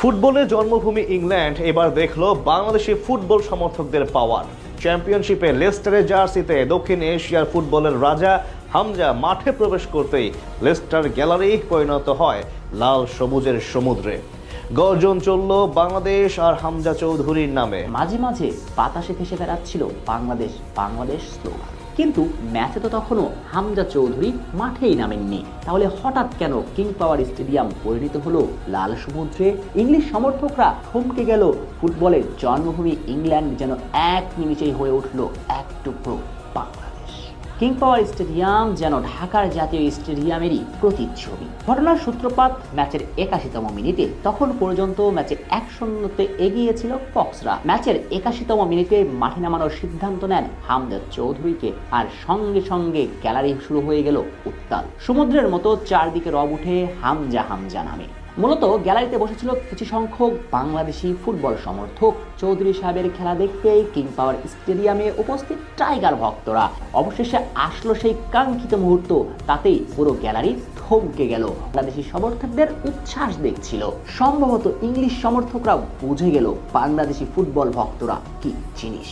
ফুটবলে জন্মভূমি ইংল্যান্ড এবার দেখলো বাংলাদেশি ফুটবল সমর্থকদের পাওয়ার। চ্যাম্পিয়নশিপে লেস্টারের জার্সিতে দক্ষিণ এশিয়ার ফুটবলের রাজা হামজা মাঠে প্রবেশ করতেই লেস্টার গ্যালারি পরিণত হয় লাল সবুজের সমুদ্রে। গর্জন চলল বাংলাদেশ আর হামজা চৌধুরীর নামে। মাঝে মাঝে বাতাসে ভেসে বেড়াচ্ছিল বাংলাদেশ বাংলাদেশ স্লোগান, কিন্তু ম্যাচে তো তখনও হামজা চৌধুরী মাঠেই নামেননি। তাহলে হঠাৎ কেন কিং পাওয়ার স্টেডিয়াম পরিণত হলো লাল সমুদ্রে? ইংলিশ সমর্থকরা থমকে গেল। ফুটবলের জন্মভূমি ইংল্যান্ড যেন এক নিমিষেই হয়ে উঠল এক টুকরো বাংলাদেশ। কিং পাওয়ার স্টেডিয়াম যেন ঢাকার জাতীয় স্টেডিয়ামেরই প্রতিচ্ছবি। ঘটনার সূত্রপাত ম্যাচের ৮১তম মিনিটে। তখন পর্যন্ত ম্যাচে ১-০তে এগিয়ে ছিল ফক্সরা। ম্যাচের ৮১তম মিনিটে মাঠে নামানোর সিদ্ধান্ত নেন হামজা চৌধুরীকে, আর সঙ্গে সঙ্গে গ্যালারি শুরু হয়ে গেল উত্তাল। সমুদ্রের মতো চারদিকে রব উঠে হামজা হামজা নামে। মূলত গ্যালারিতে বসেছিল কিছু সংখ্যক বাংলাদেশি ফুটবল সমর্থক। চৌধুরী সাহেবের খেলা দেখতে কিং পাওয়ার স্টেডিয়ামে উপস্থিত টাইগার ভক্তরা। অবশেষে আসলো সেই কাঙ্ক্ষিত মুহূর্ত। তাতেই পুরো গ্যালারি থমকে গেল। বাংলাদেশি সমর্থকদের উচ্ছ্বাস দেখছিল। সম্ভবত ইংলিশ সমর্থকরা বুঝে গেল বাংলাদেশি ফুটবল ভক্তরা কি জিনিস।